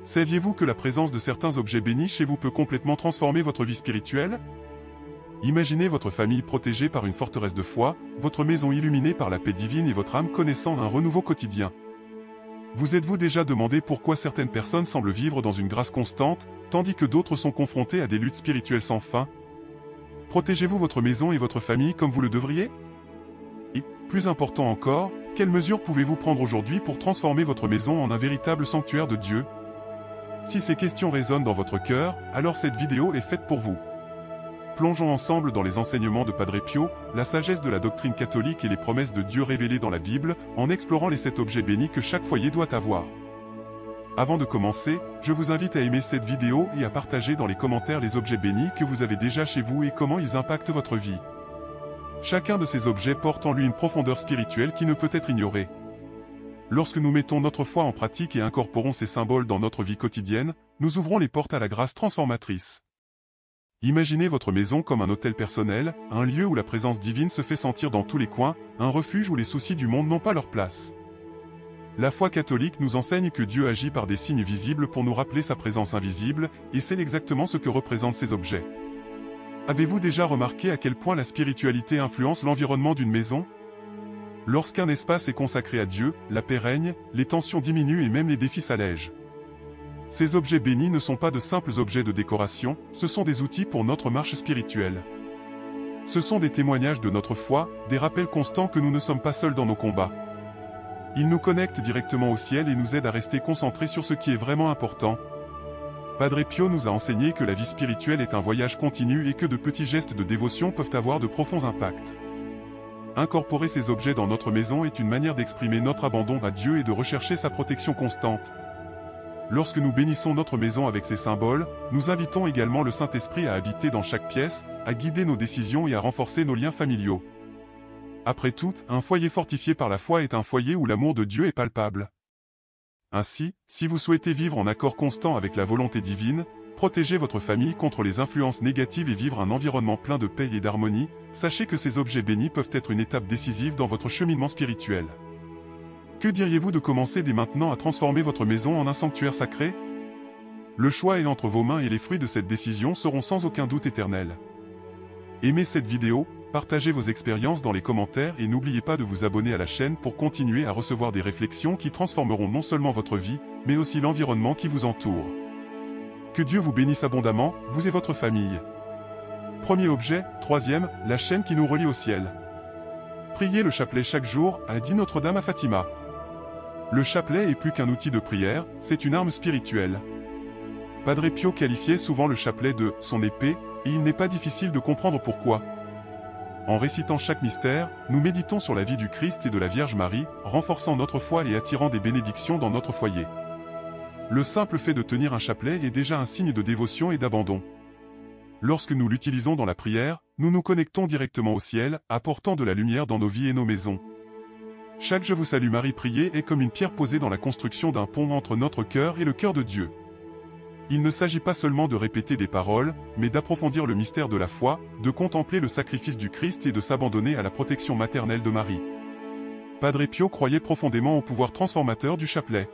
Saviez-vous que la présence de certains objets bénis chez vous peut complètement transformer votre vie spirituelle? Imaginez votre famille protégée par une forteresse de foi, votre maison illuminée par la paix divine et votre âme connaissant un renouveau quotidien. Vous êtes-vous déjà demandé pourquoi certaines personnes semblent vivre dans une grâce constante, tandis que d'autres sont confrontées à des luttes spirituelles sans fin? Protégez-vous votre maison et votre famille comme vous le devriez? Et, plus important encore, quelles mesures pouvez-vous prendre aujourd'hui pour transformer votre maison en un véritable sanctuaire de Dieu? Si ces questions résonnent dans votre cœur, alors cette vidéo est faite pour vous. Plongeons ensemble dans les enseignements de Padre Pio, la sagesse de la doctrine catholique et les promesses de Dieu révélées dans la Bible, en explorant les 7 objets bénis que chaque foyer doit avoir. Avant de commencer, je vous invite à aimer cette vidéo et à partager dans les commentaires les objets bénis que vous avez déjà chez vous et comment ils impactent votre vie. Chacun de ces objets porte en lui une profondeur spirituelle qui ne peut être ignorée. Lorsque nous mettons notre foi en pratique et incorporons ces symboles dans notre vie quotidienne, nous ouvrons les portes à la grâce transformatrice. Imaginez votre maison comme un hôtel personnel, un lieu où la présence divine se fait sentir dans tous les coins, un refuge où les soucis du monde n'ont pas leur place. La foi catholique nous enseigne que Dieu agit par des signes visibles pour nous rappeler sa présence invisible, et c'est exactement ce que représentent ces objets. Avez-vous déjà remarqué à quel point la spiritualité influence l'environnement d'une maison? Lorsqu'un espace est consacré à Dieu, la paix règne, les tensions diminuent et même les défis s'allègent. Ces objets bénis ne sont pas de simples objets de décoration, ce sont des outils pour notre marche spirituelle. Ce sont des témoignages de notre foi, des rappels constants que nous ne sommes pas seuls dans nos combats. Ils nous connectent directement au ciel et nous aident à rester concentrés sur ce qui est vraiment important. Padre Pio nous a enseigné que la vie spirituelle est un voyage continu et que de petits gestes de dévotion peuvent avoir de profonds impacts. Incorporer ces objets dans notre maison est une manière d'exprimer notre abandon à Dieu et de rechercher sa protection constante. Lorsque nous bénissons notre maison avec ces symboles, nous invitons également le Saint-Esprit à habiter dans chaque pièce, à guider nos décisions et à renforcer nos liens familiaux. Après tout, un foyer fortifié par la foi est un foyer où l'amour de Dieu est palpable. Ainsi, si vous souhaitez vivre en accord constant avec la volonté divine, protéger votre famille contre les influences négatives et vivre un environnement plein de paix et d'harmonie, sachez que ces objets bénis peuvent être une étape décisive dans votre cheminement spirituel. Que diriez-vous de commencer dès maintenant à transformer votre maison en un sanctuaire sacré? Le choix est entre vos mains et les fruits de cette décision seront sans aucun doute éternels. Aimez cette vidéo, partagez vos expériences dans les commentaires et n'oubliez pas de vous abonner à la chaîne pour continuer à recevoir des réflexions qui transformeront non seulement votre vie, mais aussi l'environnement qui vous entoure. Que Dieu vous bénisse abondamment, vous et votre famille. Premier objet, troisième, la chaîne qui nous relie au ciel. Priez le chapelet chaque jour, a dit Notre-Dame à Fatima. Le chapelet est plus qu'un outil de prière, c'est une arme spirituelle. Padre Pio qualifiait souvent le chapelet de « son épée », et il n'est pas difficile de comprendre pourquoi. En récitant chaque mystère, nous méditons sur la vie du Christ et de la Vierge Marie, renforçant notre foi et attirant des bénédictions dans notre foyer. Le simple fait de tenir un chapelet est déjà un signe de dévotion et d'abandon. Lorsque nous l'utilisons dans la prière, nous nous connectons directement au ciel, apportant de la lumière dans nos vies et nos maisons. Chaque Je vous salue Marie priée est comme une pierre posée dans la construction d'un pont entre notre cœur et le cœur de Dieu. Il ne s'agit pas seulement de répéter des paroles, mais d'approfondir le mystère de la foi, de contempler le sacrifice du Christ et de s'abandonner à la protection maternelle de Marie. Padre Pio croyait profondément au pouvoir transformateur du chapelet.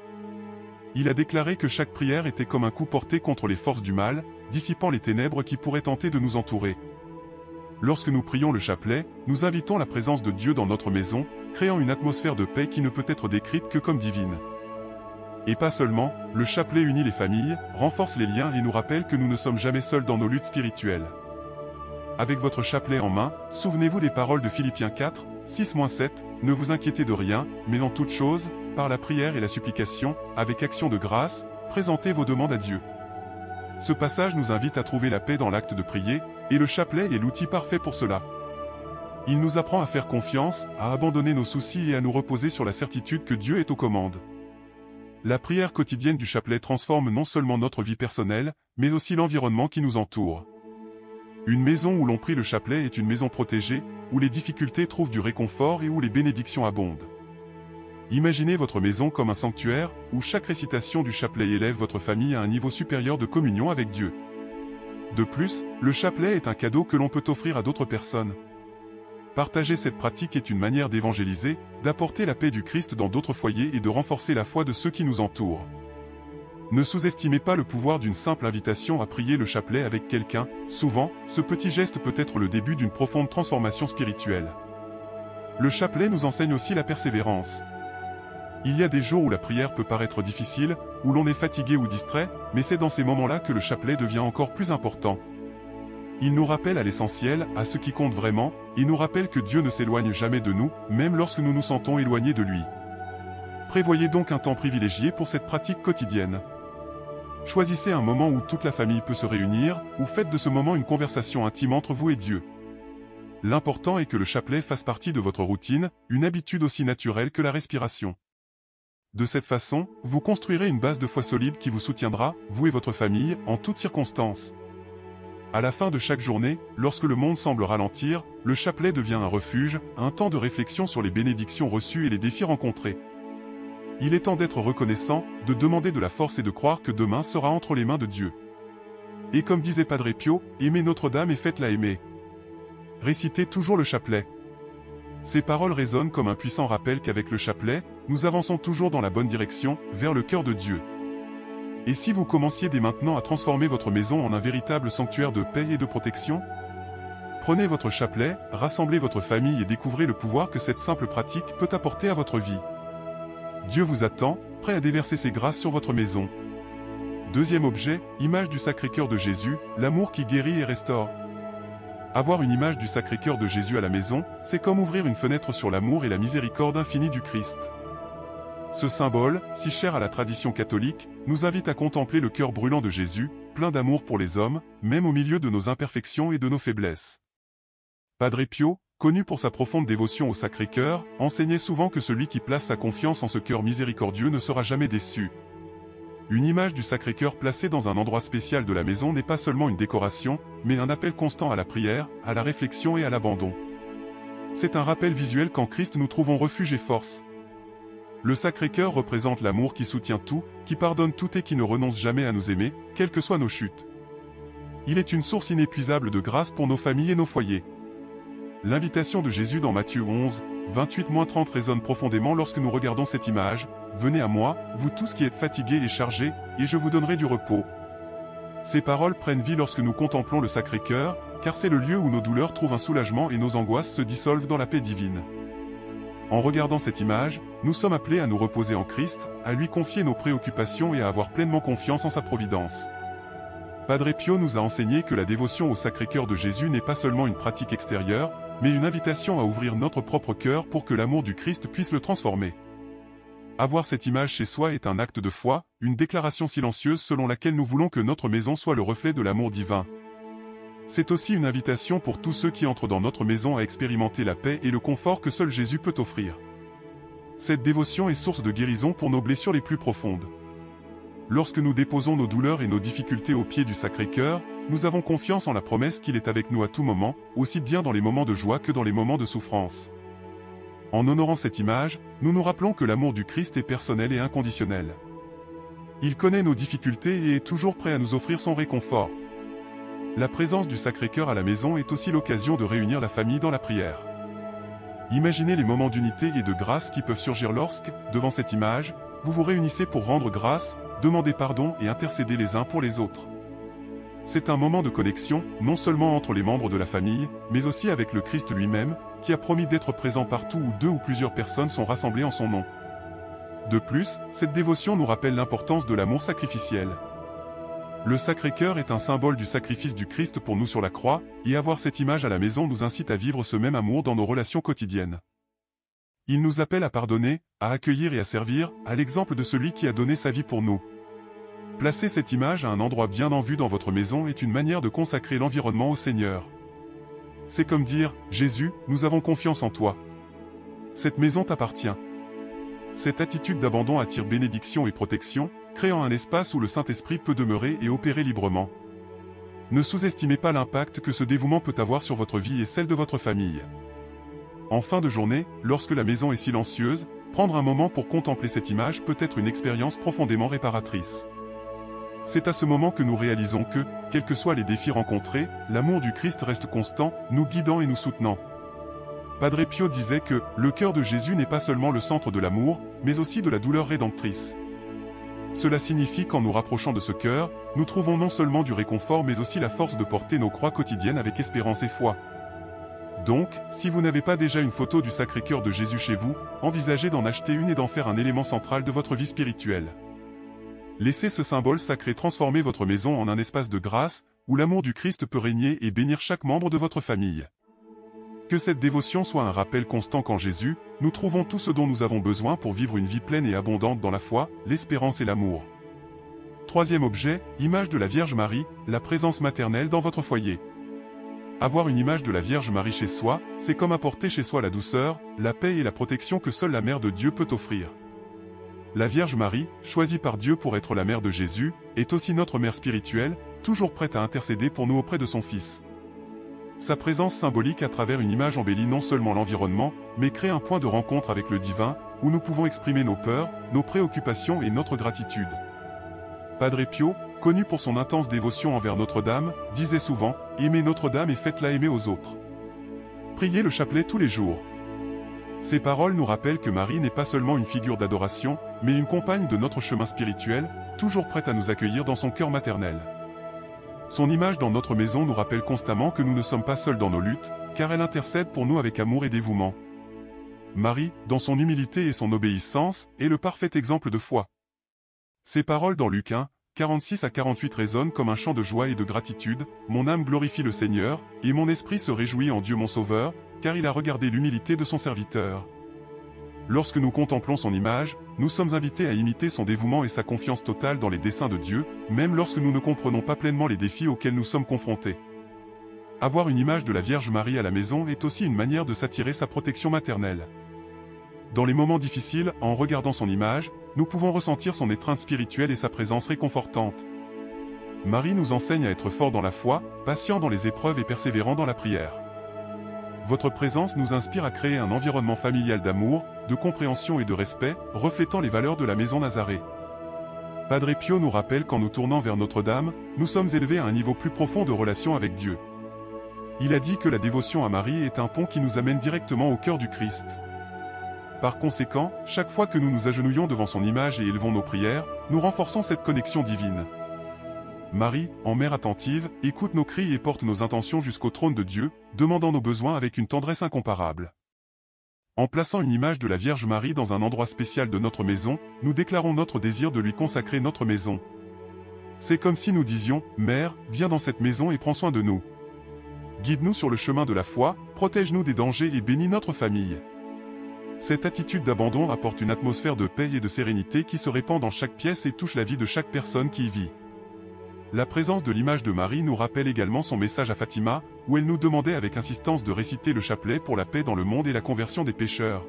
Il a déclaré que chaque prière était comme un coup porté contre les forces du mal, dissipant les ténèbres qui pourraient tenter de nous entourer. Lorsque nous prions le chapelet, nous invitons la présence de Dieu dans notre maison, créant une atmosphère de paix qui ne peut être décrite que comme divine. Et pas seulement, le chapelet unit les familles, renforce les liens et nous rappelle que nous ne sommes jamais seuls dans nos luttes spirituelles. Avec votre chapelet en main, souvenez-vous des paroles de Philippiens 4, 6-7, ne vous inquiétez de rien, mais en toute chose, par la prière et la supplication, avec action de grâce, présentez vos demandes à Dieu. Ce passage nous invite à trouver la paix dans l'acte de prier, et le chapelet est l'outil parfait pour cela. Il nous apprend à faire confiance, à abandonner nos soucis et à nous reposer sur la certitude que Dieu est aux commandes. La prière quotidienne du chapelet transforme non seulement notre vie personnelle, mais aussi l'environnement qui nous entoure. Une maison où l'on prie le chapelet est une maison protégée, où les difficultés trouvent du réconfort et où les bénédictions abondent. Imaginez votre maison comme un sanctuaire, où chaque récitation du chapelet élève votre famille à un niveau supérieur de communion avec Dieu. De plus, le chapelet est un cadeau que l'on peut offrir à d'autres personnes. Partager cette pratique est une manière d'évangéliser, d'apporter la paix du Christ dans d'autres foyers et de renforcer la foi de ceux qui nous entourent. Ne sous-estimez pas le pouvoir d'une simple invitation à prier le chapelet avec quelqu'un. Souvent, ce petit geste peut être le début d'une profonde transformation spirituelle. Le chapelet nous enseigne aussi la persévérance. Il y a des jours où la prière peut paraître difficile, où l'on est fatigué ou distrait, mais c'est dans ces moments-là que le chapelet devient encore plus important. Il nous rappelle à l'essentiel, à ce qui compte vraiment, et nous rappelle que Dieu ne s'éloigne jamais de nous, même lorsque nous nous sentons éloignés de lui. Prévoyez donc un temps privilégié pour cette pratique quotidienne. Choisissez un moment où toute la famille peut se réunir, ou faites de ce moment une conversation intime entre vous et Dieu. L'important est que le chapelet fasse partie de votre routine, une habitude aussi naturelle que la respiration. De cette façon, vous construirez une base de foi solide qui vous soutiendra, vous et votre famille, en toutes circonstances. À la fin de chaque journée, lorsque le monde semble ralentir, le chapelet devient un refuge, un temps de réflexion sur les bénédictions reçues et les défis rencontrés. Il est temps d'être reconnaissant, de demander de la force et de croire que demain sera entre les mains de Dieu. Et comme disait Padre Pio, aimez Notre-Dame et faites-la aimer. Récitez toujours le chapelet. Ces paroles résonnent comme un puissant rappel qu'avec le chapelet, nous avançons toujours dans la bonne direction, vers le cœur de Dieu. Et si vous commenciez dès maintenant à transformer votre maison en un véritable sanctuaire de paix et de protection? Prenez votre chapelet, rassemblez votre famille et découvrez le pouvoir que cette simple pratique peut apporter à votre vie. Dieu vous attend, prêt à déverser ses grâces sur votre maison. Deuxième objet, image du Sacré-Cœur de Jésus, l'amour qui guérit et restaure. Avoir une image du Sacré-Cœur de Jésus à la maison, c'est comme ouvrir une fenêtre sur l'amour et la miséricorde infinie du Christ. Ce symbole, si cher à la tradition catholique, nous invite à contempler le cœur brûlant de Jésus, plein d'amour pour les hommes, même au milieu de nos imperfections et de nos faiblesses. Padre Pio, connu pour sa profonde dévotion au Sacré-Cœur, enseignait souvent que celui qui place sa confiance en ce cœur miséricordieux ne sera jamais déçu. Une image du Sacré-Cœur placée dans un endroit spécial de la maison n'est pas seulement une décoration, mais un appel constant à la prière, à la réflexion et à l'abandon. C'est un rappel visuel qu'en Christ nous trouvons refuge et force. Le Sacré-Cœur représente l'amour qui soutient tout, qui pardonne tout et qui ne renonce jamais à nous aimer, quelles que soient nos chutes. Il est une source inépuisable de grâce pour nos familles et nos foyers. L'invitation de Jésus dans Matthieu 11, 28-30 résonne profondément lorsque nous regardons cette image. « Venez à moi, vous tous qui êtes fatigués et chargés, et je vous donnerai du repos. » Ces paroles prennent vie lorsque nous contemplons le Sacré-Cœur, car c'est le lieu où nos douleurs trouvent un soulagement et nos angoisses se dissolvent dans la paix divine. En regardant cette image, nous sommes appelés à nous reposer en Christ, à lui confier nos préoccupations et à avoir pleinement confiance en sa providence. Padre Pio nous a enseigné que la dévotion au Sacré-Cœur de Jésus n'est pas seulement une pratique extérieure, mais une invitation à ouvrir notre propre cœur pour que l'amour du Christ puisse le transformer. Avoir cette image chez soi est un acte de foi, une déclaration silencieuse selon laquelle nous voulons que notre maison soit le reflet de l'amour divin. C'est aussi une invitation pour tous ceux qui entrent dans notre maison à expérimenter la paix et le confort que seul Jésus peut offrir. Cette dévotion est source de guérison pour nos blessures les plus profondes. Lorsque nous déposons nos douleurs et nos difficultés aux pieds du Sacré-Cœur, nous avons confiance en la promesse qu'il est avec nous à tout moment, aussi bien dans les moments de joie que dans les moments de souffrance. En honorant cette image, nous nous rappelons que l'amour du Christ est personnel et inconditionnel. Il connaît nos difficultés et est toujours prêt à nous offrir son réconfort. La présence du Sacré-Cœur à la maison est aussi l'occasion de réunir la famille dans la prière. Imaginez les moments d'unité et de grâce qui peuvent surgir lorsque, devant cette image, vous vous réunissez pour rendre grâce, demander pardon et intercéder les uns pour les autres. C'est un moment de connexion, non seulement entre les membres de la famille, mais aussi avec le Christ lui-même, qui a promis d'être présent partout où deux ou plusieurs personnes sont rassemblées en son nom. De plus, cette dévotion nous rappelle l'importance de l'amour sacrificiel. Le Sacré-Cœur est un symbole du sacrifice du Christ pour nous sur la croix, et avoir cette image à la maison nous incite à vivre ce même amour dans nos relations quotidiennes. Il nous appelle à pardonner, à accueillir et à servir, à l'exemple de celui qui a donné sa vie pour nous. Placer cette image à un endroit bien en vue dans votre maison est une manière de consacrer l'environnement au Seigneur. C'est comme dire, Jésus, nous avons confiance en toi. Cette maison t'appartient. Cette attitude d'abandon attire bénédiction et protection, créant un espace où le Saint-Esprit peut demeurer et opérer librement. Ne sous-estimez pas l'impact que ce dévouement peut avoir sur votre vie et celle de votre famille. En fin de journée, lorsque la maison est silencieuse, prendre un moment pour contempler cette image peut être une expérience profondément réparatrice. C'est à ce moment que nous réalisons que, quels que soient les défis rencontrés, l'amour du Christ reste constant, nous guidant et nous soutenant. Padre Pio disait que le cœur de Jésus n'est pas seulement le centre de l'amour, mais aussi de la douleur rédemptrice. Cela signifie qu'en nous rapprochant de ce cœur, nous trouvons non seulement du réconfort mais aussi la force de porter nos croix quotidiennes avec espérance et foi. Donc, si vous n'avez pas déjà une photo du Sacré-Cœur de Jésus chez vous, envisagez d'en acheter une et d'en faire un élément central de votre vie spirituelle. Laissez ce symbole sacré transformer votre maison en un espace de grâce, où l'amour du Christ peut régner et bénir chaque membre de votre famille. Que cette dévotion soit un rappel constant qu'en Jésus, nous trouvons tout ce dont nous avons besoin pour vivre une vie pleine et abondante dans la foi, l'espérance et l'amour. Troisième objet, image de la Vierge Marie, la présence maternelle dans votre foyer. Avoir une image de la Vierge Marie chez soi, c'est comme apporter chez soi la douceur, la paix et la protection que seule la Mère de Dieu peut offrir. La Vierge Marie, choisie par Dieu pour être la mère de Jésus, est aussi notre mère spirituelle, toujours prête à intercéder pour nous auprès de son Fils. Sa présence symbolique à travers une image embellit non seulement l'environnement, mais crée un point de rencontre avec le divin, où nous pouvons exprimer nos peurs, nos préoccupations et notre gratitude. Padre Pio, connu pour son intense dévotion envers Notre-Dame, disait souvent « Aimez Notre-Dame et faites-la aimer aux autres ». Priez le chapelet tous les jours. Ces paroles nous rappellent que Marie n'est pas seulement une figure d'adoration, mais une compagne de notre chemin spirituel, toujours prête à nous accueillir dans son cœur maternel. Son image dans notre maison nous rappelle constamment que nous ne sommes pas seuls dans nos luttes, car elle intercède pour nous avec amour et dévouement. Marie, dans son humilité et son obéissance, est le parfait exemple de foi. Ces paroles dans Luc 1, 46 à 48 résonnent comme un chant de joie et de gratitude. « Mon âme glorifie le Seigneur, et mon esprit se réjouit en Dieu mon Sauveur, car il a regardé l'humilité de son serviteur. » Lorsque nous contemplons son image, nous sommes invités à imiter son dévouement et sa confiance totale dans les desseins de Dieu, même lorsque nous ne comprenons pas pleinement les défis auxquels nous sommes confrontés. Avoir une image de la Vierge Marie à la maison est aussi une manière de s'attirer sa protection maternelle. Dans les moments difficiles, en regardant son image, nous pouvons ressentir son étreinte spirituelle et sa présence réconfortante. Marie nous enseigne à être fort dans la foi, patient dans les épreuves et persévérant dans la prière. Votre présence nous inspire à créer un environnement familial d'amour, de compréhension et de respect, reflétant les valeurs de la maison Nazareth. Padre Pio nous rappelle qu'en nous tournant vers Notre-Dame, nous sommes élevés à un niveau plus profond de relation avec Dieu. Il a dit que la dévotion à Marie est un pont qui nous amène directement au cœur du Christ. Par conséquent, chaque fois que nous nous agenouillons devant son image et élevons nos prières, nous renforçons cette connexion divine. Marie, en mère attentive, écoute nos cris et porte nos intentions jusqu'au trône de Dieu, demandant nos besoins avec une tendresse incomparable. En plaçant une image de la Vierge Marie dans un endroit spécial de notre maison, nous déclarons notre désir de lui consacrer notre maison. C'est comme si nous disions « Mère, viens dans cette maison et prends soin de nous. Guide-nous sur le chemin de la foi, protège-nous des dangers et bénis notre famille. » Cette attitude d'abandon apporte une atmosphère de paix et de sérénité qui se répand dans chaque pièce et touche la vie de chaque personne qui y vit. La présence de l'image de Marie nous rappelle également son message à Fatima, où elle nous demandait avec insistance de réciter le chapelet pour la paix dans le monde et la conversion des pécheurs.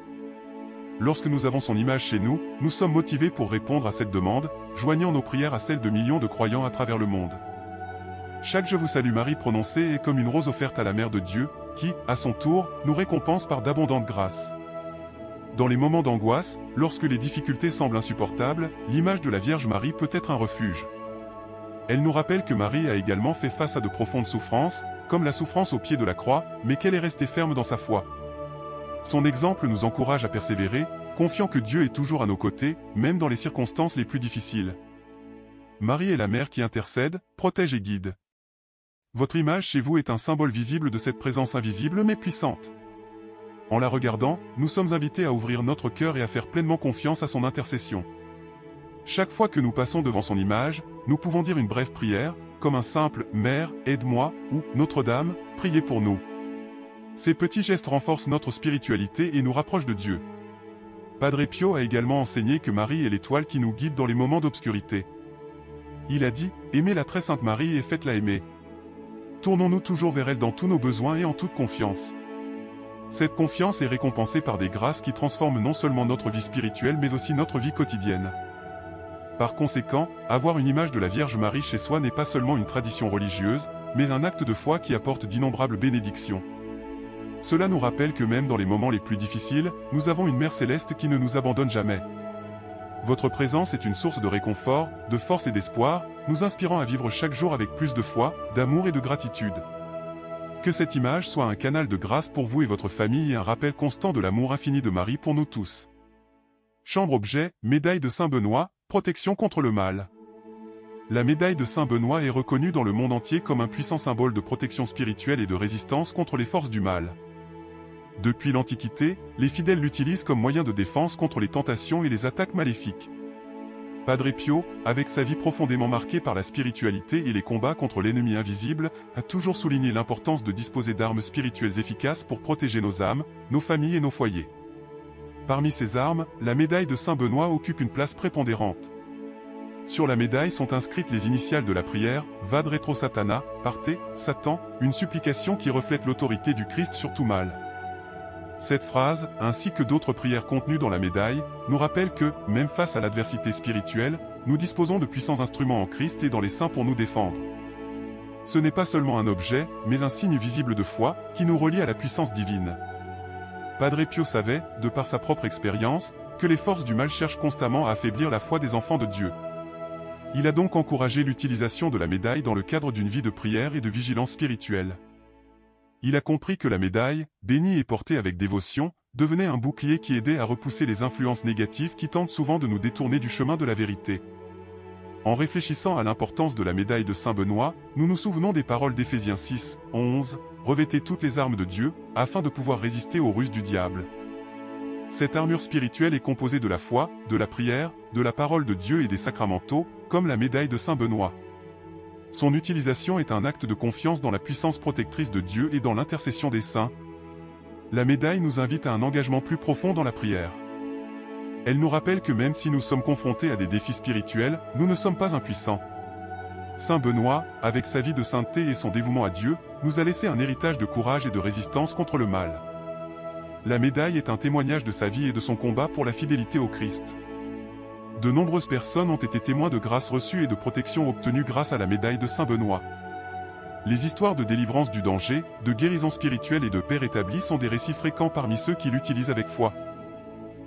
Lorsque nous avons son image chez nous, nous sommes motivés pour répondre à cette demande, joignant nos prières à celles de millions de croyants à travers le monde. Chaque « Je vous salue Marie » prononcé est comme une rose offerte à la Mère de Dieu, qui, à son tour, nous récompense par d'abondantes grâces. Dans les moments d'angoisse, lorsque les difficultés semblent insupportables, l'image de la Vierge Marie peut être un refuge. Elle nous rappelle que Marie a également fait face à de profondes souffrances, comme la souffrance au pied de la croix, mais qu'elle est restée ferme dans sa foi. Son exemple nous encourage à persévérer, confiant que Dieu est toujours à nos côtés, même dans les circonstances les plus difficiles. Marie est la mère qui intercède, protège et guide. Votre image chez vous est un symbole visible de cette présence invisible mais puissante. En la regardant, nous sommes invités à ouvrir notre cœur et à faire pleinement confiance à son intercession. Chaque fois que nous passons devant son image, nous pouvons dire une brève prière, comme un simple « Mère, aide-moi » ou « Notre-Dame, priez pour nous ». Ces petits gestes renforcent notre spiritualité et nous rapprochent de Dieu. Padre Pio a également enseigné que Marie est l'étoile qui nous guide dans les moments d'obscurité. Il a dit « Aimez la très sainte Marie et faites-la aimer ». Tournons-nous toujours vers elle dans tous nos besoins et en toute confiance. Cette confiance est récompensée par des grâces qui transforment non seulement notre vie spirituelle mais aussi notre vie quotidienne. Par conséquent, avoir une image de la Vierge Marie chez soi n'est pas seulement une tradition religieuse, mais un acte de foi qui apporte d'innombrables bénédictions. Cela nous rappelle que même dans les moments les plus difficiles, nous avons une Mère Céleste qui ne nous abandonne jamais. Votre présence est une source de réconfort, de force et d'espoir, nous inspirant à vivre chaque jour avec plus de foi, d'amour et de gratitude. Que cette image soit un canal de grâce pour vous et votre famille et un rappel constant de l'amour infini de Marie pour nous tous. Chambre objet, médaille de Saint Benoît, Protection contre le mal. La médaille de Saint Benoît est reconnue dans le monde entier comme un puissant symbole de protection spirituelle et de résistance contre les forces du mal. Depuis l'Antiquité, les fidèles l'utilisent comme moyen de défense contre les tentations et les attaques maléfiques. Padre Pio, avec sa vie profondément marquée par la spiritualité et les combats contre l'ennemi invisible, a toujours souligné l'importance de disposer d'armes spirituelles efficaces pour protéger nos âmes, nos familles et nos foyers. Parmi ces armes, la médaille de Saint Benoît occupe une place prépondérante. Sur la médaille sont inscrites les initiales de la prière, Vad retro Satana, Parte, Satan, une supplication qui reflète l'autorité du Christ sur tout mal. Cette phrase, ainsi que d'autres prières contenues dans la médaille, nous rappelle que, même face à l'adversité spirituelle, nous disposons de puissants instruments en Christ et dans les saints pour nous défendre. Ce n'est pas seulement un objet, mais un signe visible de foi, qui nous relie à la puissance divine. Padre Pio savait, de par sa propre expérience, que les forces du mal cherchent constamment à affaiblir la foi des enfants de Dieu. Il a donc encouragé l'utilisation de la médaille dans le cadre d'une vie de prière et de vigilance spirituelle. Il a compris que la médaille, bénie et portée avec dévotion, devenait un bouclier qui aidait à repousser les influences négatives qui tentent souvent de nous détourner du chemin de la vérité. En réfléchissant à l'importance de la médaille de Saint Benoît, nous nous souvenons des paroles d'Éphésiens 6, 11, « Revêtez toutes les armes de Dieu, afin de pouvoir résister aux ruses du diable. » Cette armure spirituelle est composée de la foi, de la prière, de la parole de Dieu et des sacramentaux, comme la médaille de Saint Benoît. Son utilisation est un acte de confiance dans la puissance protectrice de Dieu et dans l'intercession des saints. La médaille nous invite à un engagement plus profond dans la prière. Elle nous rappelle que même si nous sommes confrontés à des défis spirituels, nous ne sommes pas impuissants. Saint Benoît, avec sa vie de sainteté et son dévouement à Dieu, nous a laissé un héritage de courage et de résistance contre le mal. La médaille est un témoignage de sa vie et de son combat pour la fidélité au Christ. De nombreuses personnes ont été témoins de grâces reçues et de protections obtenues grâce à la médaille de Saint Benoît. Les histoires de délivrance du danger, de guérison spirituelle et de paix rétablie sont des récits fréquents parmi ceux qui l'utilisent avec foi.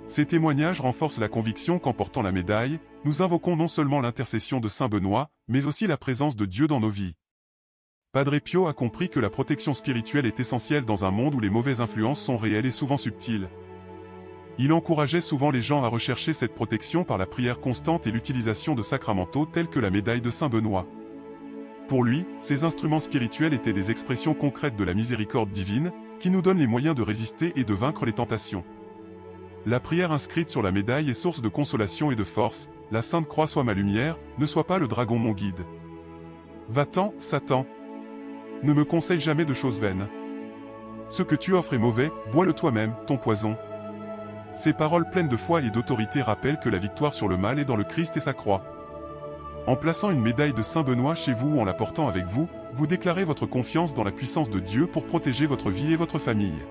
Ces témoignages renforcent la conviction qu'en portant la médaille, nous invoquons non seulement l'intercession de Saint Benoît, mais aussi la présence de Dieu dans nos vies. Padre Pio a compris que la protection spirituelle est essentielle dans un monde où les mauvaises influences sont réelles et souvent subtiles. Il encourageait souvent les gens à rechercher cette protection par la prière constante et l'utilisation de sacramentaux tels que la médaille de Saint Benoît. Pour lui, ces instruments spirituels étaient des expressions concrètes de la miséricorde divine, qui nous donne les moyens de résister et de vaincre les tentations. La prière inscrite sur la médaille est source de consolation et de force, la Sainte Croix soit ma lumière, ne sois pas le dragon mon guide. Va-t'en, Satan. Ne me conseille jamais de choses vaines. Ce que tu offres est mauvais, bois-le toi-même, ton poison. Ces paroles pleines de foi et d'autorité rappellent que la victoire sur le mal est dans le Christ et sa croix. En plaçant une médaille de Saint Benoît chez vous ou en la portant avec vous, vous déclarez votre confiance dans la puissance de Dieu pour protéger votre vie et votre famille.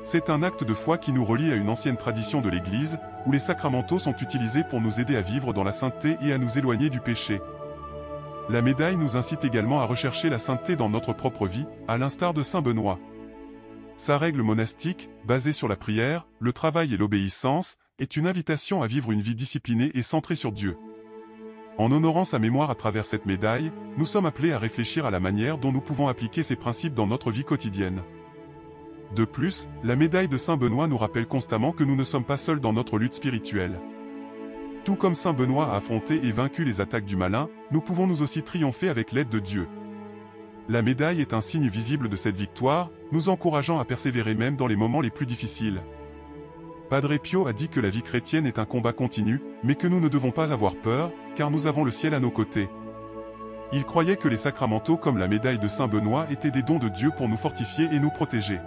C'est un acte de foi qui nous relie à une ancienne tradition de l'Église, où les sacramentaux sont utilisés pour nous aider à vivre dans la sainteté et à nous éloigner du péché. La médaille nous incite également à rechercher la sainteté dans notre propre vie, à l'instar de Saint Benoît. Sa règle monastique, basée sur la prière, le travail et l'obéissance, est une invitation à vivre une vie disciplinée et centrée sur Dieu. En honorant sa mémoire à travers cette médaille, nous sommes appelés à réfléchir à la manière dont nous pouvons appliquer ces principes dans notre vie quotidienne. De plus, la médaille de Saint Benoît nous rappelle constamment que nous ne sommes pas seuls dans notre lutte spirituelle. Tout comme Saint Benoît a affronté et vaincu les attaques du malin, nous pouvons nous aussi triompher avec l'aide de Dieu. La médaille est un signe visible de cette victoire, nous encourageant à persévérer même dans les moments les plus difficiles. Padre Pio a dit que la vie chrétienne est un combat continu, mais que nous ne devons pas avoir peur, car nous avons le ciel à nos côtés. Il croyait que les sacramentaux comme la médaille de Saint Benoît étaient des dons de Dieu pour nous fortifier et nous protéger.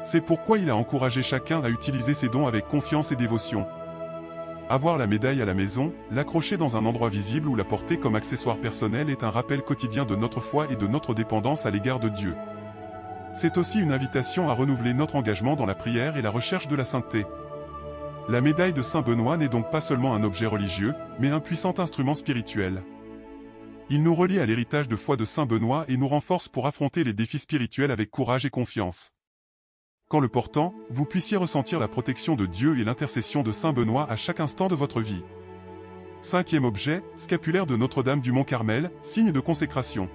C'est pourquoi il a encouragé chacun à utiliser ces dons avec confiance et dévotion. Avoir la médaille à la maison, l'accrocher dans un endroit visible ou la porter comme accessoire personnel est un rappel quotidien de notre foi et de notre dépendance à l'égard de Dieu. C'est aussi une invitation à renouveler notre engagement dans la prière et la recherche de la sainteté. La médaille de Saint Benoît n'est donc pas seulement un objet religieux, mais un puissant instrument spirituel. Il nous relie à l'héritage de foi de Saint Benoît et nous renforce pour affronter les défis spirituels avec courage et confiance. Qu'en le portant, vous puissiez ressentir la protection de Dieu et l'intercession de Saint Benoît à chaque instant de votre vie. Cinquième objet, scapulaire de Notre-Dame du Mont-Carmel, signe de consécration.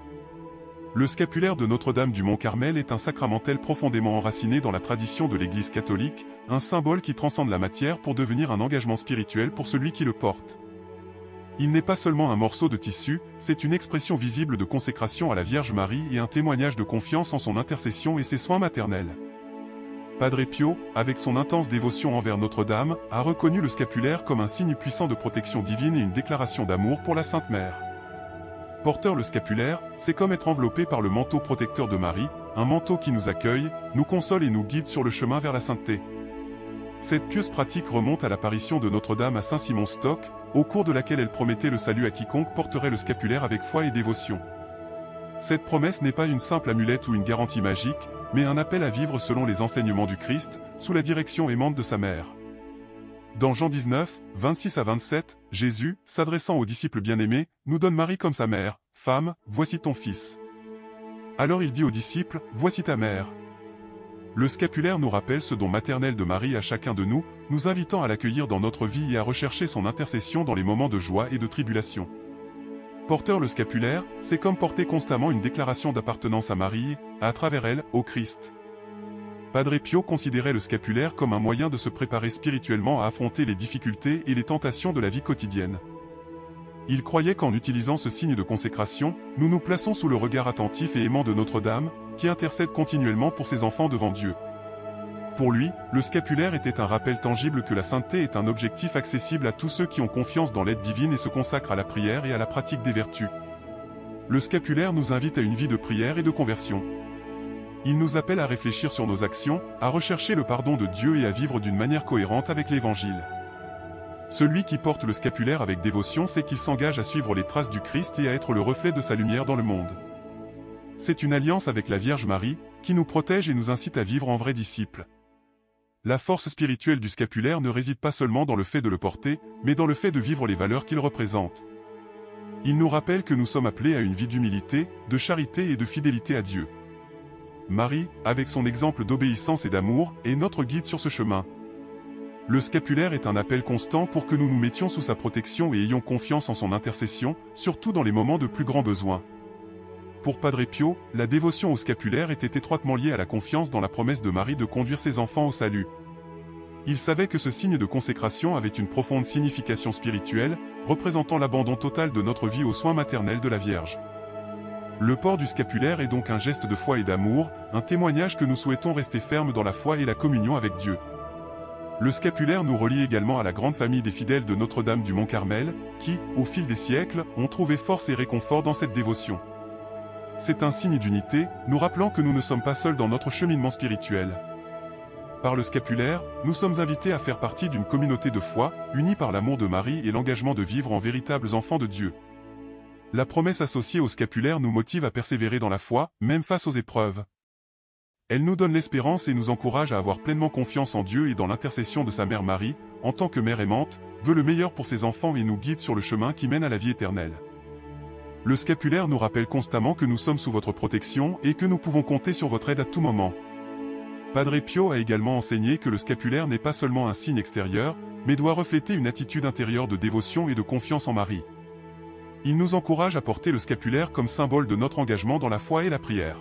Le scapulaire de Notre-Dame du Mont-Carmel est un sacramentel profondément enraciné dans la tradition de l'Église catholique, un symbole qui transcende la matière pour devenir un engagement spirituel pour celui qui le porte. Il n'est pas seulement un morceau de tissu, c'est une expression visible de consécration à la Vierge Marie et un témoignage de confiance en son intercession et ses soins maternels. Padre Pio, avec son intense dévotion envers Notre-Dame, a reconnu le scapulaire comme un signe puissant de protection divine et une déclaration d'amour pour la Sainte Mère. Porteur le scapulaire, c'est comme être enveloppé par le manteau protecteur de Marie, un manteau qui nous accueille, nous console et nous guide sur le chemin vers la sainteté. Cette pieuse pratique remonte à l'apparition de Notre-Dame à Saint-Simon-Stock, au cours de laquelle elle promettait le salut à quiconque porterait le scapulaire avec foi et dévotion. Cette promesse n'est pas une simple amulette ou une garantie magique, mais un appel à vivre selon les enseignements du Christ, sous la direction aimante de sa mère. Dans Jean 19, 26 à 27, Jésus, s'adressant aux disciples bien-aimés, nous donne Marie comme sa mère. « Femme, voici ton fils. » Alors il dit aux disciples, « Voici ta mère. » Le scapulaire nous rappelle ce don maternel de Marie à chacun de nous, nous invitant à l'accueillir dans notre vie et à rechercher son intercession dans les moments de joie et de tribulation. Porteur le scapulaire, c'est comme porter constamment une déclaration d'appartenance à Marie, à travers elle, au Christ. Padre Pio considérait le scapulaire comme un moyen de se préparer spirituellement à affronter les difficultés et les tentations de la vie quotidienne. Il croyait qu'en utilisant ce signe de consécration, nous nous plaçons sous le regard attentif et aimant de Notre-Dame, qui intercède continuellement pour ses enfants devant Dieu. Pour lui, le scapulaire était un rappel tangible que la sainteté est un objectif accessible à tous ceux qui ont confiance dans l'aide divine et se consacrent à la prière et à la pratique des vertus. Le scapulaire nous invite à une vie de prière et de conversion. Il nous appelle à réfléchir sur nos actions, à rechercher le pardon de Dieu et à vivre d'une manière cohérente avec l'Évangile. Celui qui porte le scapulaire avec dévotion sait qu'il s'engage à suivre les traces du Christ et à être le reflet de sa lumière dans le monde. C'est une alliance avec la Vierge Marie, qui nous protège et nous incite à vivre en vrais disciples. La force spirituelle du scapulaire ne réside pas seulement dans le fait de le porter, mais dans le fait de vivre les valeurs qu'il représente. Il nous rappelle que nous sommes appelés à une vie d'humilité, de charité et de fidélité à Dieu. Marie, avec son exemple d'obéissance et d'amour, est notre guide sur ce chemin. Le scapulaire est un appel constant pour que nous nous mettions sous sa protection et ayons confiance en son intercession, surtout dans les moments de plus grand besoin. Pour Padre Pio, la dévotion au scapulaire était étroitement liée à la confiance dans la promesse de Marie de conduire ses enfants au salut. Il savait que ce signe de consécration avait une profonde signification spirituelle, représentant l'abandon total de notre vie aux soins maternels de la Vierge. Le port du scapulaire est donc un geste de foi et d'amour, un témoignage que nous souhaitons rester fermes dans la foi et la communion avec Dieu. Le scapulaire nous relie également à la grande famille des fidèles de Notre-Dame du Mont-Carmel, qui, au fil des siècles, ont trouvé force et réconfort dans cette dévotion. C'est un signe d'unité, nous rappelant que nous ne sommes pas seuls dans notre cheminement spirituel. Par le scapulaire, nous sommes invités à faire partie d'une communauté de foi, unie par l'amour de Marie et l'engagement de vivre en véritables enfants de Dieu. La promesse associée au scapulaire nous motive à persévérer dans la foi, même face aux épreuves. Elle nous donne l'espérance et nous encourage à avoir pleinement confiance en Dieu et dans l'intercession de sa mère Marie, en tant que mère aimante, veut le meilleur pour ses enfants et nous guide sur le chemin qui mène à la vie éternelle. Le scapulaire nous rappelle constamment que nous sommes sous votre protection et que nous pouvons compter sur votre aide à tout moment. Padre Pio a également enseigné que le scapulaire n'est pas seulement un signe extérieur, mais doit refléter une attitude intérieure de dévotion et de confiance en Marie. Il nous encourage à porter le scapulaire comme symbole de notre engagement dans la foi et la prière.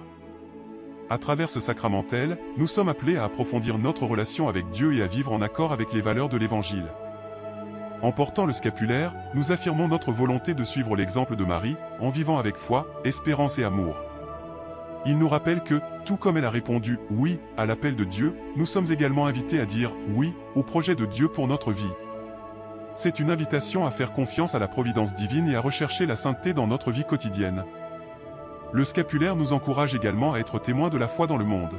À travers ce sacramentel, nous sommes appelés à approfondir notre relation avec Dieu et à vivre en accord avec les valeurs de l'Évangile. En portant le scapulaire, nous affirmons notre volonté de suivre l'exemple de Marie, en vivant avec foi, espérance et amour. Il nous rappelle que, tout comme elle a répondu « oui » à l'appel de Dieu, nous sommes également invités à dire « oui » au projet de Dieu pour notre vie. C'est une invitation à faire confiance à la providence divine et à rechercher la sainteté dans notre vie quotidienne. Le scapulaire nous encourage également à être témoins de la foi dans le monde.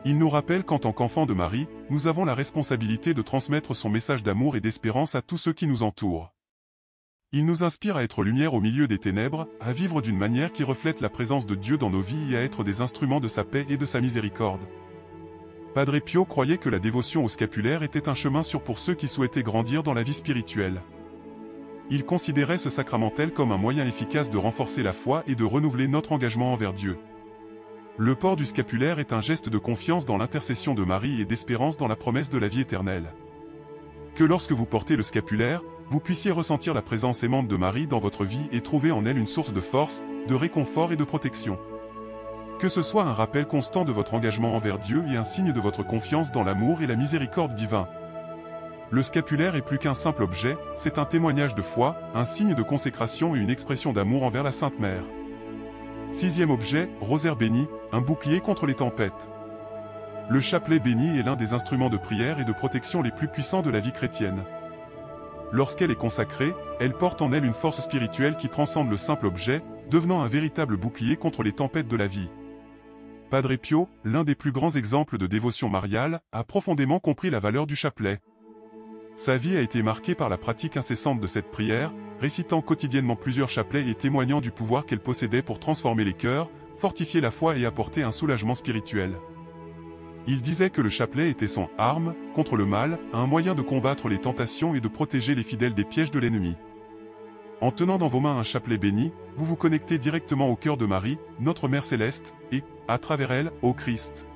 Il nous rappelle qu'en tant qu'enfants de Marie, nous avons la responsabilité de transmettre son message d'amour et d'espérance à tous ceux qui nous entourent. Il nous inspire à être lumière au milieu des ténèbres, à vivre d'une manière qui reflète la présence de Dieu dans nos vies et à être des instruments de sa paix et de sa miséricorde. Padre Pio croyait que la dévotion au scapulaire était un chemin sûr pour ceux qui souhaitaient grandir dans la vie spirituelle. Il considérait ce sacramentel comme un moyen efficace de renforcer la foi et de renouveler notre engagement envers Dieu. Le port du scapulaire est un geste de confiance dans l'intercession de Marie et d'espérance dans la promesse de la vie éternelle. Que lorsque vous portez le scapulaire, vous puissiez ressentir la présence aimante de Marie dans votre vie et trouver en elle une source de force, de réconfort et de protection. Que ce soit un rappel constant de votre engagement envers Dieu et un signe de votre confiance dans l'amour et la miséricorde divin. Le scapulaire est plus qu'un simple objet, c'est un témoignage de foi, un signe de consécration et une expression d'amour envers la Sainte Mère. Sixième objet, rosaire béni, un bouclier contre les tempêtes. Le chapelet béni est l'un des instruments de prière et de protection les plus puissants de la vie chrétienne. Lorsqu'elle est consacrée, elle porte en elle une force spirituelle qui transcende le simple objet, devenant un véritable bouclier contre les tempêtes de la vie. Padre Pio, l'un des plus grands exemples de dévotion mariale, a profondément compris la valeur du chapelet. Sa vie a été marquée par la pratique incessante de cette prière, récitant quotidiennement plusieurs chapelets et témoignant du pouvoir qu'elle possédait pour transformer les cœurs, fortifier la foi et apporter un soulagement spirituel. Il disait que le chapelet était son arme contre le mal, un moyen de combattre les tentations et de protéger les fidèles des pièges de l'ennemi. En tenant dans vos mains un chapelet béni, vous vous connectez directement au cœur de Marie, notre Mère Céleste, et, à travers elle, au Christ.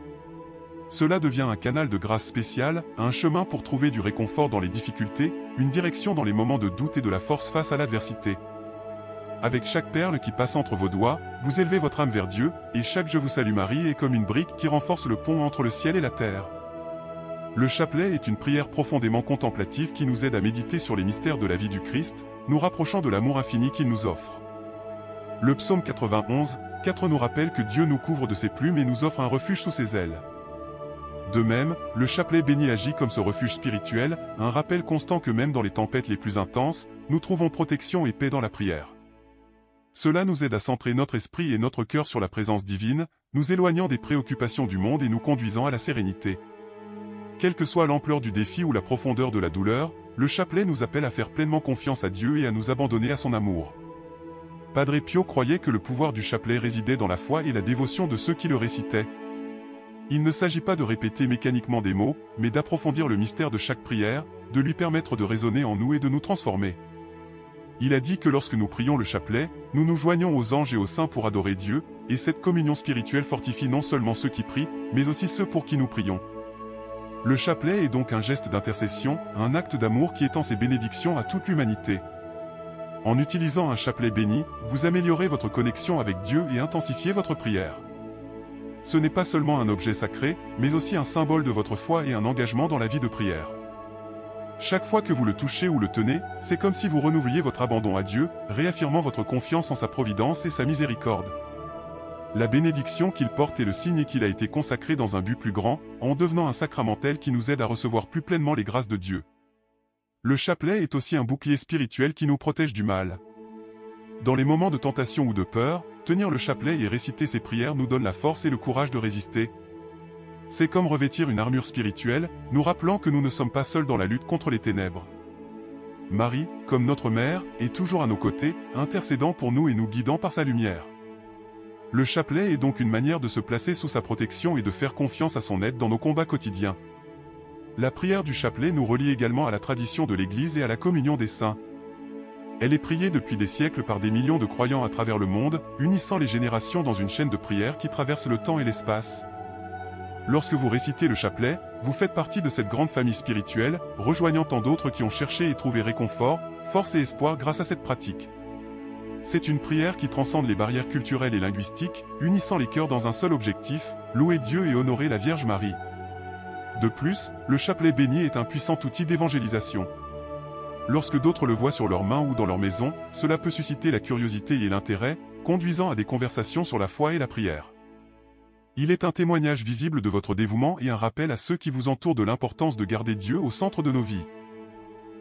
Cela devient un canal de grâce spécial, un chemin pour trouver du réconfort dans les difficultés, une direction dans les moments de doute et de la force face à l'adversité. Avec chaque perle qui passe entre vos doigts, vous élevez votre âme vers Dieu, et chaque Je vous salue Marie est comme une brique qui renforce le pont entre le ciel et la terre. Le chapelet est une prière profondément contemplative qui nous aide à méditer sur les mystères de la vie du Christ, nous rapprochant de l'amour infini qu'il nous offre. Le psaume 91, 4 nous rappelle que Dieu nous couvre de ses plumes et nous offre un refuge sous ses ailes. De même, le chapelet béni agit comme ce refuge spirituel, un rappel constant que même dans les tempêtes les plus intenses, nous trouvons protection et paix dans la prière. Cela nous aide à centrer notre esprit et notre cœur sur la présence divine, nous éloignant des préoccupations du monde et nous conduisant à la sérénité. Quelle que soit l'ampleur du défi ou la profondeur de la douleur, le chapelet nous appelle à faire pleinement confiance à Dieu et à nous abandonner à son amour. Padre Pio croyait que le pouvoir du chapelet résidait dans la foi et la dévotion de ceux qui le récitaient. Il ne s'agit pas de répéter mécaniquement des mots, mais d'approfondir le mystère de chaque prière, de lui permettre de résonner en nous et de nous transformer. Il a dit que lorsque nous prions le chapelet, nous nous joignons aux anges et aux saints pour adorer Dieu, et cette communion spirituelle fortifie non seulement ceux qui prient, mais aussi ceux pour qui nous prions. Le chapelet est donc un geste d'intercession, un acte d'amour qui étend ses bénédictions à toute l'humanité. En utilisant un chapelet béni, vous améliorez votre connexion avec Dieu et intensifiez votre prière. Ce n'est pas seulement un objet sacré, mais aussi un symbole de votre foi et un engagement dans la vie de prière. Chaque fois que vous le touchez ou le tenez, c'est comme si vous renouvelliez votre abandon à Dieu, réaffirmant votre confiance en sa providence et sa miséricorde. La bénédiction qu'il porte est le signe qu'il a été consacré dans un but plus grand, en devenant un sacramentel qui nous aide à recevoir plus pleinement les grâces de Dieu. Le chapelet est aussi un bouclier spirituel qui nous protège du mal. Dans les moments de tentation ou de peur, tenir le chapelet et réciter ses prières nous donne la force et le courage de résister. C'est comme revêtir une armure spirituelle, nous rappelant que nous ne sommes pas seuls dans la lutte contre les ténèbres. Marie, comme notre mère, est toujours à nos côtés, intercédant pour nous et nous guidant par sa lumière. Le chapelet est donc une manière de se placer sous sa protection et de faire confiance à son aide dans nos combats quotidiens. La prière du chapelet nous relie également à la tradition de l'Église et à la communion des saints. Elle est priée depuis des siècles par des millions de croyants à travers le monde, unissant les générations dans une chaîne de prière qui traverse le temps et l'espace. Lorsque vous récitez le chapelet, vous faites partie de cette grande famille spirituelle, rejoignant tant d'autres qui ont cherché et trouvé réconfort, force et espoir grâce à cette pratique. C'est une prière qui transcende les barrières culturelles et linguistiques, unissant les cœurs dans un seul objectif, louer Dieu et honorer la Vierge Marie. De plus, le chapelet béni est un puissant outil d'évangélisation. Lorsque d'autres le voient sur leurs mains ou dans leur maison, cela peut susciter la curiosité et l'intérêt, conduisant à des conversations sur la foi et la prière. Il est un témoignage visible de votre dévouement et un rappel à ceux qui vous entourent de l'importance de garder Dieu au centre de nos vies.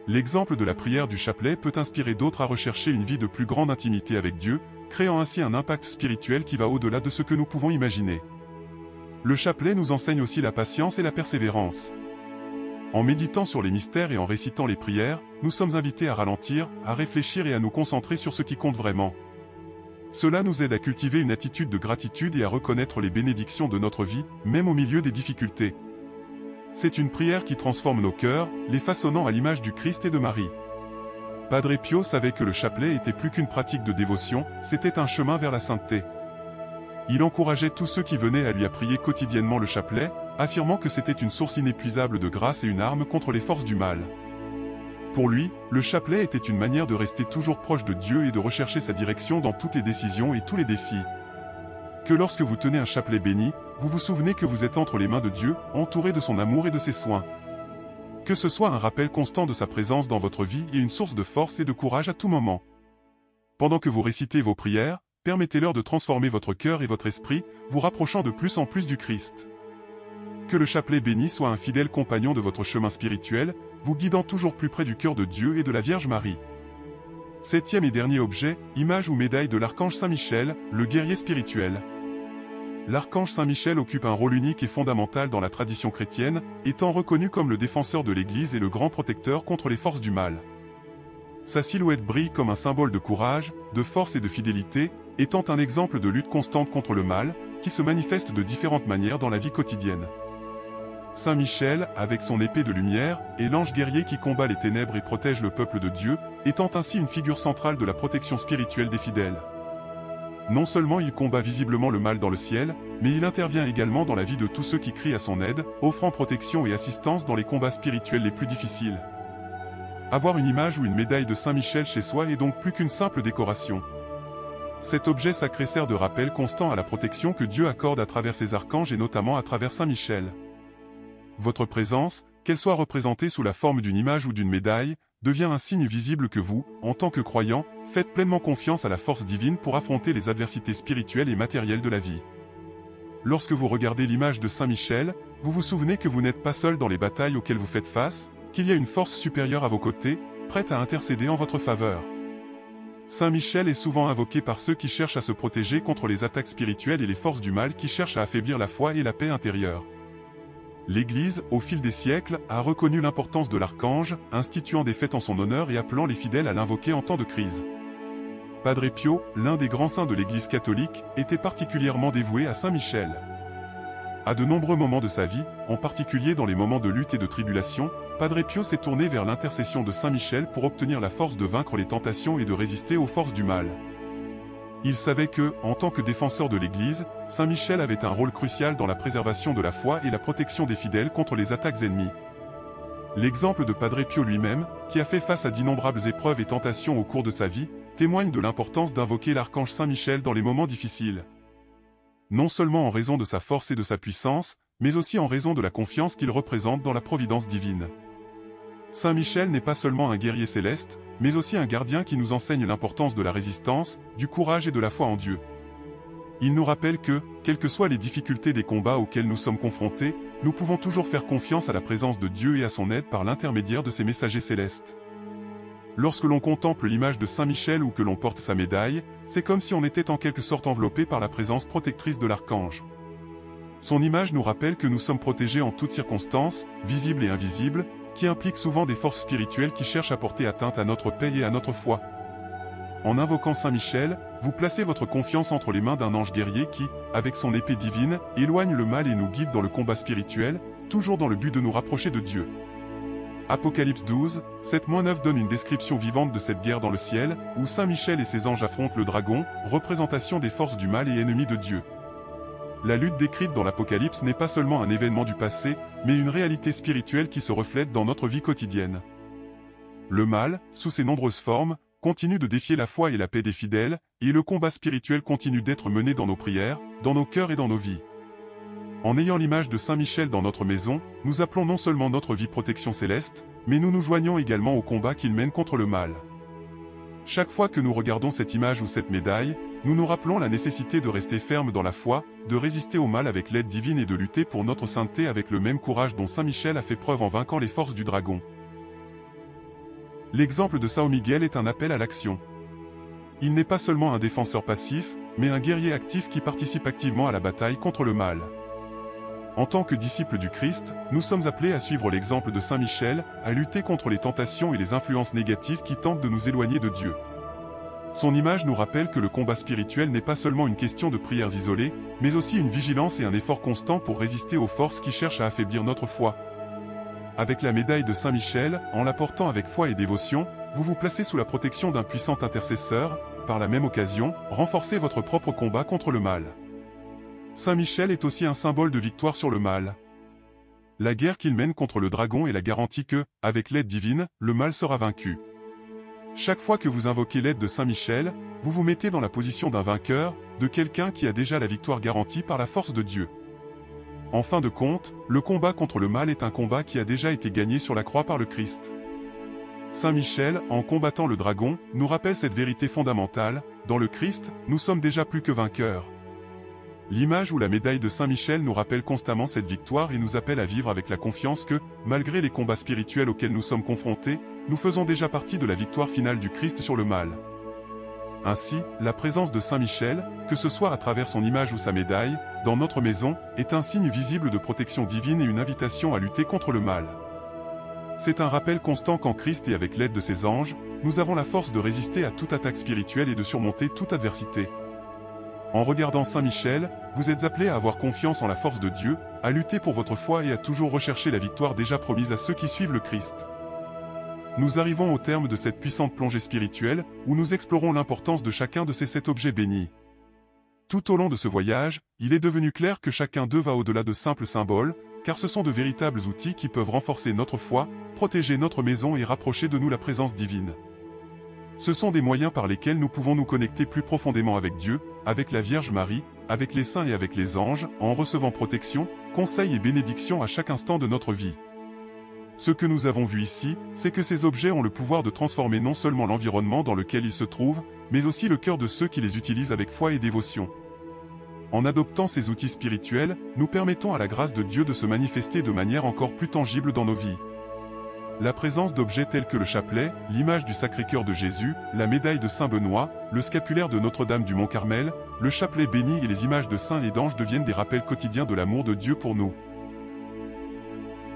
L'exemple de la prière du chapelet peut inspirer d'autres à rechercher une vie de plus grande intimité avec Dieu, créant ainsi un impact spirituel qui va au-delà de ce que nous pouvons imaginer. Le chapelet nous enseigne aussi la patience et la persévérance. En méditant sur les mystères et en récitant les prières, nous sommes invités à ralentir, à réfléchir et à nous concentrer sur ce qui compte vraiment. Cela nous aide à cultiver une attitude de gratitude et à reconnaître les bénédictions de notre vie, même au milieu des difficultés. C'est une prière qui transforme nos cœurs, les façonnant à l'image du Christ et de Marie. Padre Pio savait que le chapelet était plus qu'une pratique de dévotion, c'était un chemin vers la sainteté. Il encourageait tous ceux qui venaient à lui à prier quotidiennement le chapelet, affirmant que c'était une source inépuisable de grâce et une arme contre les forces du mal. Pour lui, le chapelet était une manière de rester toujours proche de Dieu et de rechercher sa direction dans toutes les décisions et tous les défis. Que lorsque vous tenez un chapelet béni, vous vous souvenez que vous êtes entre les mains de Dieu, entouré de son amour et de ses soins. Que ce soit un rappel constant de sa présence dans votre vie et une source de force et de courage à tout moment. Pendant que vous récitez vos prières, permettez-leur de transformer votre cœur et votre esprit, vous rapprochant de plus en plus du Christ. Que le chapelet béni soit un fidèle compagnon de votre chemin spirituel, vous guidant toujours plus près du cœur de Dieu et de la Vierge Marie. Septième et dernier objet, image ou médaille de l'archange Saint-Michel, le guerrier spirituel. L'archange Saint-Michel occupe un rôle unique et fondamental dans la tradition chrétienne, étant reconnu comme le défenseur de l'Église et le grand protecteur contre les forces du mal. Sa silhouette brille comme un symbole de courage, de force et de fidélité, étant un exemple de lutte constante contre le mal, qui se manifeste de différentes manières dans la vie quotidienne. Saint Michel, avec son épée de lumière, est l'ange guerrier qui combat les ténèbres et protège le peuple de Dieu, étant ainsi une figure centrale de la protection spirituelle des fidèles. Non seulement il combat visiblement le mal dans le ciel, mais il intervient également dans la vie de tous ceux qui crient à son aide, offrant protection et assistance dans les combats spirituels les plus difficiles. Avoir une image ou une médaille de Saint Michel chez soi est donc plus qu'une simple décoration. Cet objet sacré sert de rappel constant à la protection que Dieu accorde à travers ses archanges et notamment à travers Saint Michel. Votre présence, qu'elle soit représentée sous la forme d'une image ou d'une médaille, devient un signe visible que vous, en tant que croyant, faites pleinement confiance à la force divine pour affronter les adversités spirituelles et matérielles de la vie. Lorsque vous regardez l'image de Saint Michel, vous vous souvenez que vous n'êtes pas seul dans les batailles auxquelles vous faites face, qu'il y a une force supérieure à vos côtés, prête à intercéder en votre faveur. Saint Michel est souvent invoqué par ceux qui cherchent à se protéger contre les attaques spirituelles et les forces du mal qui cherchent à affaiblir la foi et la paix intérieure. L'Église, au fil des siècles, a reconnu l'importance de l'archange, instituant des fêtes en son honneur et appelant les fidèles à l'invoquer en temps de crise. Padre Pio, l'un des grands saints de l'Église catholique, était particulièrement dévoué à Saint Michel. À de nombreux moments de sa vie, en particulier dans les moments de lutte et de tribulation, Padre Pio s'est tourné vers l'intercession de Saint Michel pour obtenir la force de vaincre les tentations et de résister aux forces du mal. Il savait que, en tant que défenseur de l'Église, Saint Michel avait un rôle crucial dans la préservation de la foi et la protection des fidèles contre les attaques ennemies. L'exemple de Padre Pio lui-même, qui a fait face à d'innombrables épreuves et tentations au cours de sa vie, témoigne de l'importance d'invoquer l'archange Saint Michel dans les moments difficiles. Non seulement en raison de sa force et de sa puissance, mais aussi en raison de la confiance qu'il représente dans la providence divine. Saint Michel n'est pas seulement un guerrier céleste, mais aussi un gardien qui nous enseigne l'importance de la résistance, du courage et de la foi en Dieu. Il nous rappelle que, quelles que soient les difficultés des combats auxquels nous sommes confrontés, nous pouvons toujours faire confiance à la présence de Dieu et à son aide par l'intermédiaire de ses messagers célestes. Lorsque l'on contemple l'image de Saint Michel ou que l'on porte sa médaille, c'est comme si on était en quelque sorte enveloppé par la présence protectrice de l'archange. Son image nous rappelle que nous sommes protégés en toutes circonstances, visibles et invisibles, qui implique souvent des forces spirituelles qui cherchent à porter atteinte à notre paix et à notre foi. En invoquant Saint Michel, vous placez votre confiance entre les mains d'un ange guerrier qui, avec son épée divine, éloigne le mal et nous guide dans le combat spirituel, toujours dans le but de nous rapprocher de Dieu. Apocalypse 12, 7-9 donne une description vivante de cette guerre dans le ciel, où Saint Michel et ses anges affrontent le dragon, représentation des forces du mal et ennemis de Dieu. La lutte décrite dans l'Apocalypse n'est pas seulement un événement du passé, mais une réalité spirituelle qui se reflète dans notre vie quotidienne. Le mal, sous ses nombreuses formes, continue de défier la foi et la paix des fidèles, et le combat spirituel continue d'être mené dans nos prières, dans nos cœurs et dans nos vies. En ayant l'image de Saint Michel dans notre maison, nous appelons non seulement notre vie protection céleste, mais nous nous joignons également au combat qu'il mène contre le mal. Chaque fois que nous regardons cette image ou cette médaille, nous nous rappelons la nécessité de rester ferme dans la foi, de résister au mal avec l'aide divine et de lutter pour notre sainteté avec le même courage dont Saint Michel a fait preuve en vainquant les forces du dragon. L'exemple de São Miguel est un appel à l'action. Il n'est pas seulement un défenseur passif, mais un guerrier actif qui participe activement à la bataille contre le mal. En tant que disciples du Christ, nous sommes appelés à suivre l'exemple de Saint Michel, à lutter contre les tentations et les influences négatives qui tentent de nous éloigner de Dieu. Son image nous rappelle que le combat spirituel n'est pas seulement une question de prières isolées, mais aussi une vigilance et un effort constant pour résister aux forces qui cherchent à affaiblir notre foi. Avec la médaille de Saint Michel, en la portant avec foi et dévotion, vous vous placez sous la protection d'un puissant intercesseur, par la même occasion, renforcez votre propre combat contre le mal. Saint Michel est aussi un symbole de victoire sur le mal. La guerre qu'il mène contre le dragon est la garantie que, avec l'aide divine, le mal sera vaincu. Chaque fois que vous invoquez l'aide de Saint Michel, vous vous mettez dans la position d'un vainqueur, de quelqu'un qui a déjà la victoire garantie par la force de Dieu. En fin de compte, le combat contre le mal est un combat qui a déjà été gagné sur la croix par le Christ. Saint Michel, en combattant le dragon, nous rappelle cette vérité fondamentale: dans le Christ, nous sommes déjà plus que vainqueurs. L'image ou la médaille de Saint Michel nous rappelle constamment cette victoire et nous appelle à vivre avec la confiance que, malgré les combats spirituels auxquels nous sommes confrontés, nous faisons déjà partie de la victoire finale du Christ sur le mal. Ainsi, la présence de Saint Michel, que ce soit à travers son image ou sa médaille, dans notre maison, est un signe visible de protection divine et une invitation à lutter contre le mal. C'est un rappel constant qu'en Christ et avec l'aide de ses anges, nous avons la force de résister à toute attaque spirituelle et de surmonter toute adversité. En regardant Saint Michel, vous êtes appelés à avoir confiance en la force de Dieu, à lutter pour votre foi et à toujours rechercher la victoire déjà promise à ceux qui suivent le Christ. Nous arrivons au terme de cette puissante plongée spirituelle, où nous explorons l'importance de chacun de ces 7 objets bénis. Tout au long de ce voyage, il est devenu clair que chacun d'eux va au-delà de simples symboles, car ce sont de véritables outils qui peuvent renforcer notre foi, protéger notre maison et rapprocher de nous la présence divine. Ce sont des moyens par lesquels nous pouvons nous connecter plus profondément avec Dieu, avec la Vierge Marie, avec les saints et avec les anges, en recevant protection, conseil et bénédiction à chaque instant de notre vie. Ce que nous avons vu ici, c'est que ces objets ont le pouvoir de transformer non seulement l'environnement dans lequel ils se trouvent, mais aussi le cœur de ceux qui les utilisent avec foi et dévotion. En adoptant ces outils spirituels, nous permettons à la grâce de Dieu de se manifester de manière encore plus tangible dans nos vies. La présence d'objets tels que le chapelet, l'image du Sacré-Cœur de Jésus, la médaille de Saint Benoît, le scapulaire de Notre-Dame du Mont-Carmel, le chapelet béni et les images de saints et d'anges deviennent des rappels quotidiens de l'amour de Dieu pour nous.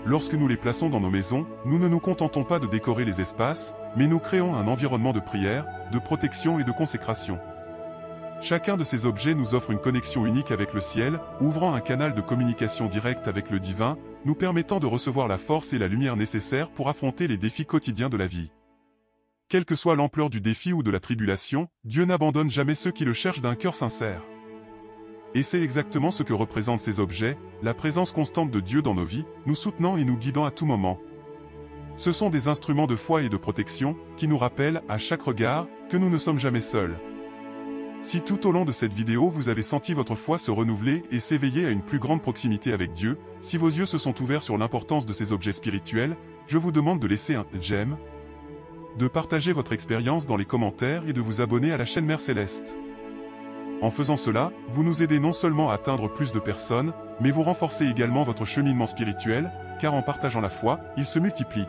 Lorsque nous les plaçons dans nos maisons, nous ne nous contentons pas de décorer les espaces, mais nous créons un environnement de prière, de protection et de consécration. Chacun de ces objets nous offre une connexion unique avec le ciel, ouvrant un canal de communication direct avec le divin, nous permettant de recevoir la force et la lumière nécessaires pour affronter les défis quotidiens de la vie. Quelle que soit l'ampleur du défi ou de la tribulation, Dieu n'abandonne jamais ceux qui le cherchent d'un cœur sincère. Et c'est exactement ce que représentent ces objets, la présence constante de Dieu dans nos vies, nous soutenant et nous guidant à tout moment. Ce sont des instruments de foi et de protection, qui nous rappellent, à chaque regard, que nous ne sommes jamais seuls. Si tout au long de cette vidéo vous avez senti votre foi se renouveler et s'éveiller à une plus grande proximité avec Dieu, si vos yeux se sont ouverts sur l'importance de ces objets spirituels, je vous demande de laisser un « j'aime », de partager votre expérience dans les commentaires et de vous abonner à la chaîne Mère Céleste. En faisant cela, vous nous aidez non seulement à atteindre plus de personnes, mais vous renforcez également votre cheminement spirituel, car en partageant la foi, il se multiplie.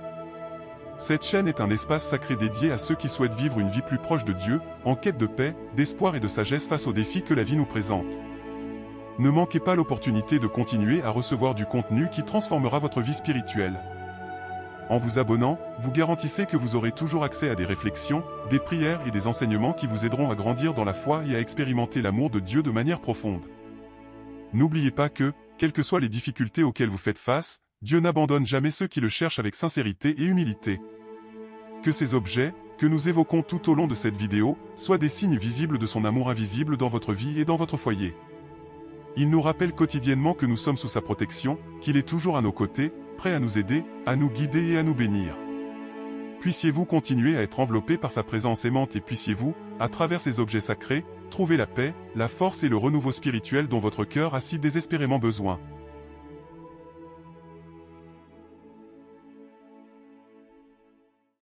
Cette chaîne est un espace sacré dédié à ceux qui souhaitent vivre une vie plus proche de Dieu, en quête de paix, d'espoir et de sagesse face aux défis que la vie nous présente. Ne manquez pas l'opportunité de continuer à recevoir du contenu qui transformera votre vie spirituelle. En vous abonnant, vous garantissez que vous aurez toujours accès à des réflexions, des prières et des enseignements qui vous aideront à grandir dans la foi et à expérimenter l'amour de Dieu de manière profonde. N'oubliez pas que, quelles que soient les difficultés auxquelles vous faites face, Dieu n'abandonne jamais ceux qui le cherchent avec sincérité et humilité. Que ces objets, que nous évoquons tout au long de cette vidéo, soient des signes visibles de son amour invisible dans votre vie et dans votre foyer. Il nous rappelle quotidiennement que nous sommes sous sa protection, qu'il est toujours à nos côtés, prêt à nous aider, à nous guider et à nous bénir. Puissiez-vous continuer à être enveloppés par sa présence aimante et puissiez-vous, à travers ces objets sacrés, trouver la paix, la force et le renouveau spirituel dont votre cœur a si désespérément besoin.